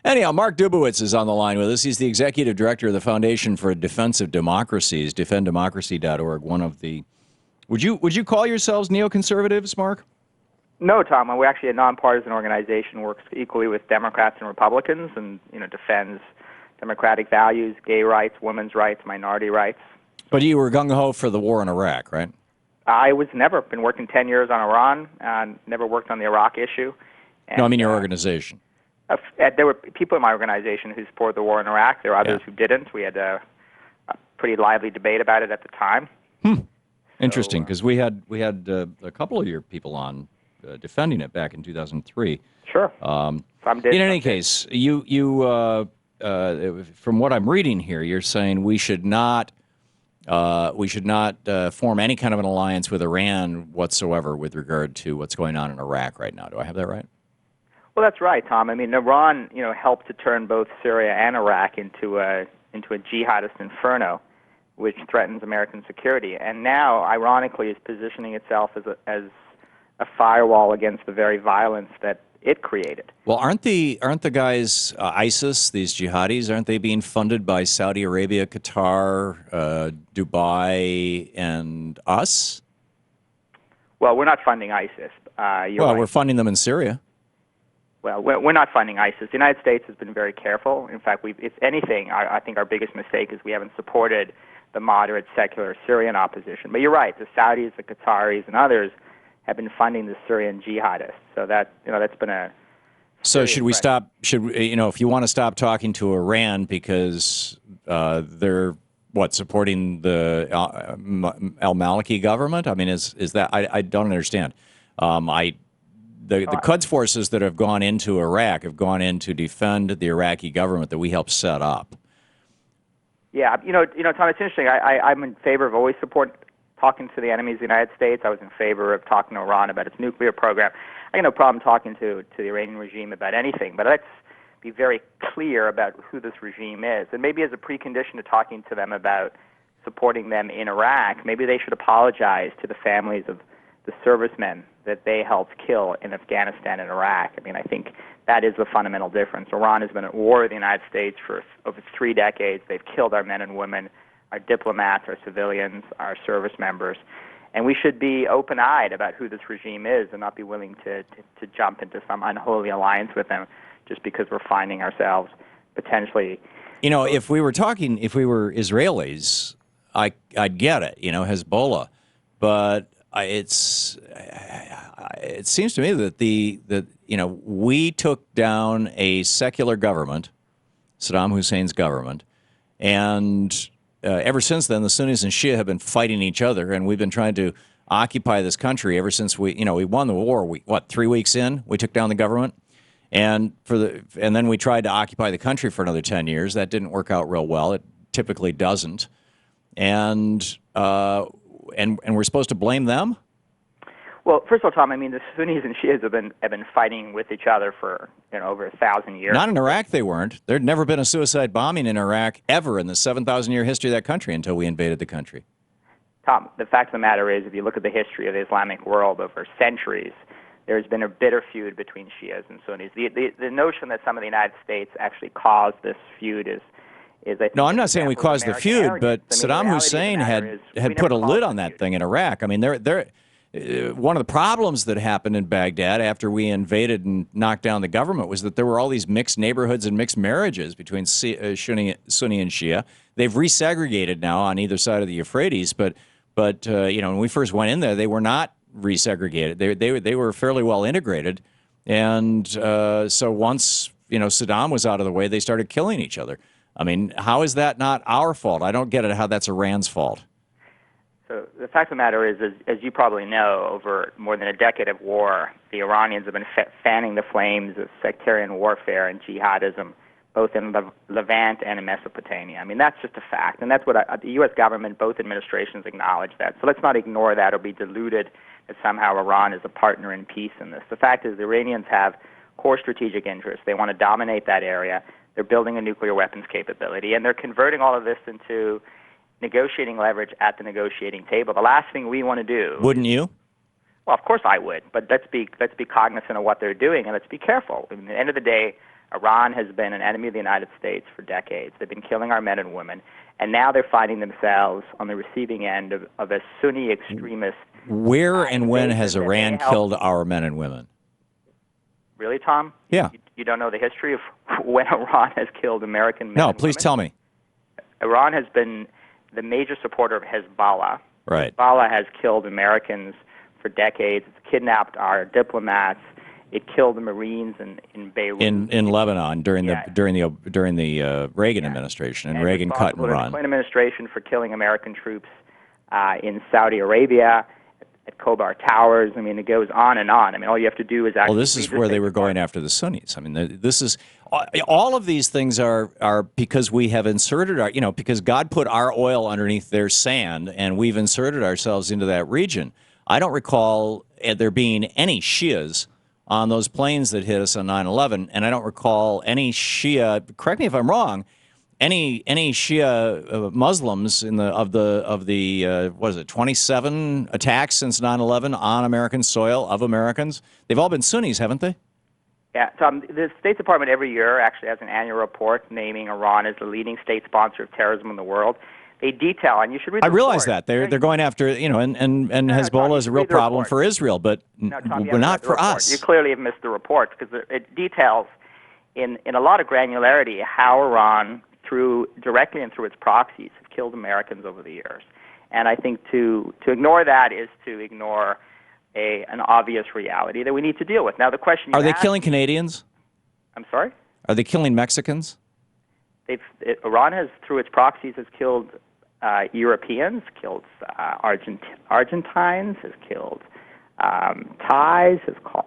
Anyhow, Mark Dubowitz is on the line with us. He's the executive director of the Foundation for Defense of Democracies, defenddemocracy.org. One of the would you call yourselves neoconservatives, Mark? No, Tom. We're actually a nonpartisan organization. Works equally with Democrats and Republicans, and defends democratic values, gay rights, women's rights, minority rights. But you were gung ho for the war in Iraq, right? I was never been working 10 years on Iran, and never worked on the Iraq issue. And, no, I mean your organization. There were people in my organization who supported the war in Iraq. There were others who didn't. We had a pretty lively debate about it at the time. Interesting, because we had a couple of your people on defending it back in 2003. Sure. In any case, you from what I'm reading here, you're saying we should not form any kind of an alliance with Iran whatsoever with regard to what's going on in Iraq right now. Do I have that right? Well, that's right, Tom. I mean, Iran, helped to turn both Syria and Iraq into a jihadist inferno, which threatens American security, and now, ironically, is positioning itself as a firewall against the very violence that it created. Well, aren't the guys ISIS, these jihadis, aren't they being funded by Saudi Arabia, Qatar, Dubai, and us? Well, we're not funding ISIS. We're funding them in Syria. Well, we're not funding ISIS. The United States has been very careful. In fact, if anything, I think our biggest mistake is we haven't supported the moderate secular Syrian opposition. But you're right, the Saudis, the Qataris, and others have been funding the Syrian jihadists. So that's been a... So should we stop, if you want to stop talking to Iran because they're, supporting the al-Maliki government? I mean, is that, I don't understand. The Quds forces that have gone into Iraq have gone in to defend the Iraqi government that we helped set up. Yeah, Tom, it's interesting. I'm in favor of always talking to the enemies of the United States. I was in favor of talking to Iran about its nuclear program. I got no problem talking to the Iranian regime about anything, but let's be very clear about who this regime is. And maybe as a precondition to talking to them about supporting them in Iraq, maybe they should apologize to the families of the servicemen that they helped kill in Afghanistan and Iraq. I mean, I think that is the fundamental difference. Iran has been at war with the United States for over 3 decades. They've killed our men and women, our diplomats, our civilians, our service members. And we should be open-eyed about who this regime is and not be willing to jump into some unholy alliance with them just because we're finding ourselves potentially... if we were Israelis, I'd get it, Hezbollah. But it seems to me that we took down a secular government, Saddam Hussein's government, and ever since then, the Sunnis and Shia have been fighting each other, and we've been trying to occupy this country ever since we won the war. 3 weeks in, we took down the government, and then we tried to occupy the country for another 10 years. That didn't work out real well. It typically doesn't, and we're supposed to blame them? Well, first of all, Tom, I mean, the Sunnis and Shias have been fighting with each other for over 1,000 years. Not in Iraq, they weren't. There'd never been a suicide bombing in Iraq ever in the 7,000-year history of that country until we invaded the country. Tom, the fact of the matter is, if you look at the history of the Islamic world over centuries, there's been a bitter feud between Shias and Sunnis. The notion that some of the United States actually caused this feud is I think... No, I'm not saying we caused the feud, but Saddam Hussein had put a lid on that thing in Iraq. I mean, one of the problems that happened in Baghdad after we invaded and knocked down the government was that there were all these mixed neighborhoods and mixed marriages between Sunni and Shia. They've resegregated now on either side of the Euphrates, but when we first went in there, they were not resegregated. They were fairly well integrated, and so once Saddam was out of the way, they started killing each other. I mean, how is that not our fault? I don't get it. How that's Iran's fault. So the fact of the matter is, as you probably know, over more than a decade of war, the Iranians have been fanning the flames of sectarian warfare and jihadism, both in the Levant and in Mesopotamia. I mean, that's just a fact, and that's what the U.S. government, both administrations acknowledge that. So let's not ignore that or be deluded that somehow Iran is a partner in peace in this. The fact is the Iranians have core strategic interests. They want to dominate that area. They're building a nuclear weapons capability, and they're converting all of this into negotiating leverage at the negotiating table. The last thing we want to do... Wouldn't you? Well, of course I would, but let's be cognizant of what they're doing, and let's be careful. I mean, at the end of the day, Iran has been an enemy of the United States for decades. They've been killing our men and women, and now they're finding themselves on the receiving end of a Sunni extremist. Where and when has Iran killed our men and women? Really, Tom? Yeah. You don't know the history of when Iran has killed American men and women? No, please tell me. Iran has been the major supporter of Hezbollah. Right. Hezbollah has killed Americans for decades. It's kidnapped our diplomats. It killed the Marines in Beirut. In Lebanon during the Reagan administration, and Reagan cut and run. The Clinton administration for killing American troops in Saudi Arabia at Khobar Towers. I mean, it goes on and on. I mean, all you have to do is actually. Well, this is where they were going after the Sunnis. I mean, this is all of these things are because we have inserted our, because God put our oil underneath their sand, and we've inserted ourselves into that region. I don't recall there being any Shias on those planes that hit us on 9/11, and I don't recall any Shia. Correct me if I'm wrong. Any Shia Muslims of the what is it, 27 attacks since 9/11 on American soil of Americans? They've all been Sunnis, haven't they? Yeah, Tom. The State Department every year actually has an annual report naming Iran as the leading state sponsor of terrorism in the world. They detail, and you should read. I realize that they're going after and Hezbollah Tom, is a real problem for Israel, but Tom, not for us. You clearly have missed the report because it details in a lot of granularity how Iran, directly and through its proxies, have killed Americans over the years. And I think to ignore that is to ignore an obvious reality that we need to deal with. Now the question: Are they killing Canadians? I'm sorry. Are they killing Mexicans? Iran has, through its proxies, has killed Europeans, killed Argentines, has killed Thais, has killed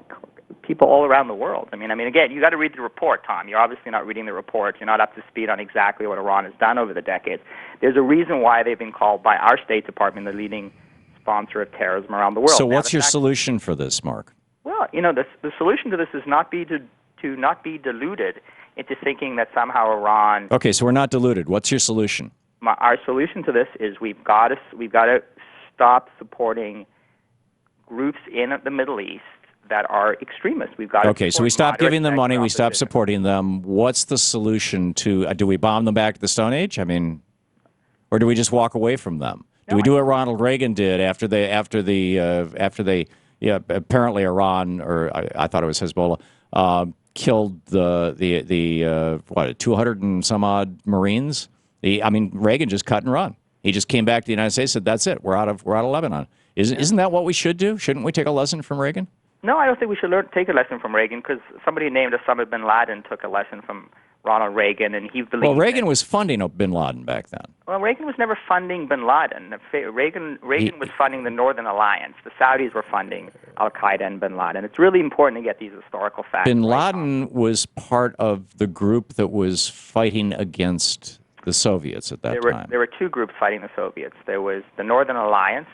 people all around the world. I mean, again, you got to read the report, Tom. You're obviously not reading the report. You're not up to speed on exactly what Iran has done over the decades. There's a reason why they've been called by our State Department the leading sponsor of terrorism around the world. So, what's your solution for this, Mark? Well, the solution to this is not be deluded into thinking that somehow Iran. Okay, so we're not deluded. What's your solution? Our solution to this is we've got to stop supporting groups in the Middle East that are extremists. We've got to. Okay, so we stop giving them money. We stop supporting them. What's the solution to? Do we bomb them back to the Stone Age? I mean, or do we just walk away from them? Do we do what Ronald Reagan did after they apparently Iran, or I thought it was Hezbollah, killed the 200 and some odd Marines? Reagan just cut and run. He just came back to the United States and said, "That's it. We're out of Lebanon." Isn't that what we should do? Shouldn't we take a lesson from Reagan? No, I don't think we should take a lesson from Reagan because somebody named Osama bin Laden took a lesson from Ronald Reagan, and he believed. Well, Reagan was funding bin Laden back then. Well, Reagan was never funding bin Laden. Reagan was funding the Northern Alliance. The Saudis were funding Al Qaeda and bin Laden. It's really important to get these historical facts. Bin Laden was part of the group that was fighting against the Soviets at that time. There were two groups fighting the Soviets. There was the Northern Alliance,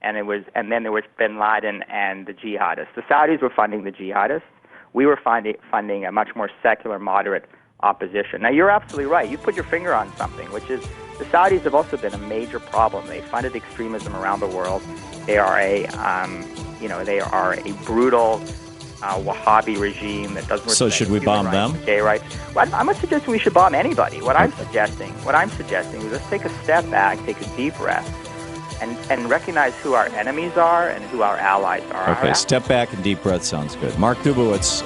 and then there was bin Laden and the jihadists. The Saudis were funding the jihadists. We were funding a much more secular, moderate opposition. Now, you're absolutely right. You put your finger on something, which is the Saudis have also been a major problem. They funded extremism around the world. They are a brutal Wahhabi regime that doesn't. So should we bomb them? Gay rights. Well, I'm not suggesting we should bomb anybody. What I'm suggesting is let's take a step back, take a deep breath, and recognize who our enemies are and who our allies are. Okay, step back and deep breath sounds good. Mark Dubowitz.